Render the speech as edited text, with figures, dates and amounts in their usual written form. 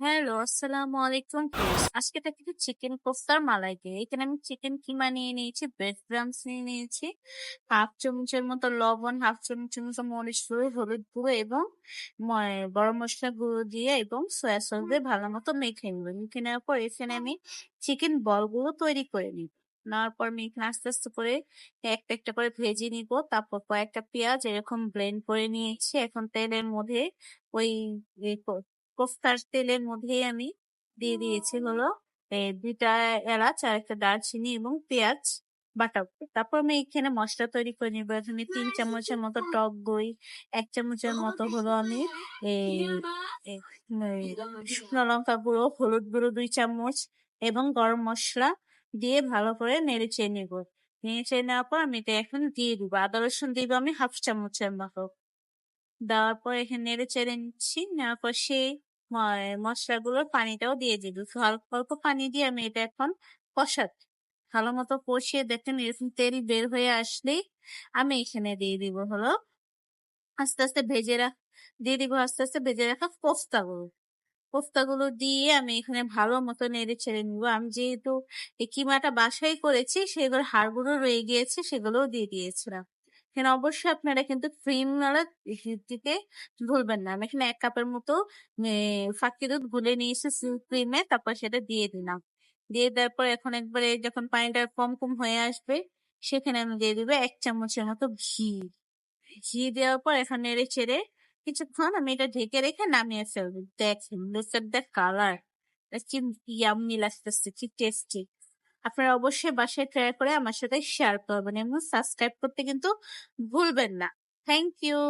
Hello, আসসালামু আলাইকুম friends. আজকে কিন্তু চিকেন কোফতার মালাই। এখানে আমি চিকেন কিমা নিয়ে নিয়েছি, ব্রেড ক্রাম্বস নিয়ে নিয়েছি, হাফ চামচের মতো লবণ, হাফ চামচের মতো মরিচ গুঁড়ো, হলুদ গুঁড়ো এবং গরম মশলা গুঁড়ো দিয়ে এবং সয়া সস দিয়ে ভালো মতো মেখে নেব। মেখে নেওয়ার পর এখানে আমি চিকেন বল গুলো তৈরি করে নিব। নেওয়ার পর আমি এখানে আস্তে আস্তে করে একটা একটা করে ভেজে নিব। তারপর কয়েকটা পেঁয়াজ এরকম ব্লেন্ড করে নিয়েছি। এখন তেলের মধ্যে ওই কোফতার তেলের মধ্যেই আমি দিয়ে দিয়েছি হলো ২টা এলাচ আর একটা দারচিনি এবং পেঁয়াজ বাটা। তারপর আমি এখানে মসলা তৈরি করে নিবো। এখানে ৩ চামচের মতো টক দই, ১ চামচের মতো হলো আমি এই এই শুকনো লঙ্কা গুঁড়ো, হলুদ গুঁড়ো ২ চামচ এবং গরম মসলা দিয়ে ভালো করে নেড়ে চেড়ে নিব। নেড়ে চেড়ে নেওয়ার পর আমি এটা এখন দিয়ে দিব। আদা রসুন দিব আমি হাফ চামচের মতো। দেওয়ার পর এখানে নেড়ে চেড়ে নিচ্ছি। নেওয়ার পর সেই মশলাগুলোর পানিটাও দিয়ে দিব। অল্প অল্প পানি দিয়ে আমি এটা এখন কষাচ্ছি। ভালো মতো কষিয়ে দেখেন এরকম তেল বের হয়ে আসলেই আমি এখানে দিয়ে দিব হলো আস্তে আস্তে দিয়ে দিব আস্তে আস্তে ভেজে রাখা কোফতাগুলো। কোফতাগুলো দিয়ে আমি এখানে ভালো মতো নেড়ে চেড়ে নিব। আমি যেহেতু এই কিমাটা বাসায় করেছি সেগুলোর হাড়গুলো রয়ে গিয়েছে, সেগুলোও দিয়ে দিয়েছিলাম। এখানে অবশ্যই আপনারা কিন্তু ক্রিম দিতে ভুলবেন না। আমি এখানে ১ কাপের মতো ফাঁকি দুধ গুলে নিয়েছি ক্রিমে, তারপর সেটা দিয়ে দিলাম। দিয়ে দেওয়ার পর এখন একবারে যখন পানিটা কম কম হয়ে আসবে সেখানে আমি দিয়ে দিব ১ চামচের মতো ঘি। ঘি দেওয়ার পর এখন নেড়ে চেড়ে কিছুক্ষণ আমি এটা ঢেকে রেখে নামিয়ে ফেলবো। দেখেন লুক এট দ্য কালার, কি ইয়াম্মি লাগতেছে, কি টেস্টি। আপনারা অবশ্যই বাসায় ট্রাই করে আমার সাথে শেয়ার করবেন এবং সাবস্ক্রাইব করতে কিন্তু ভুলবেন না। Thank you.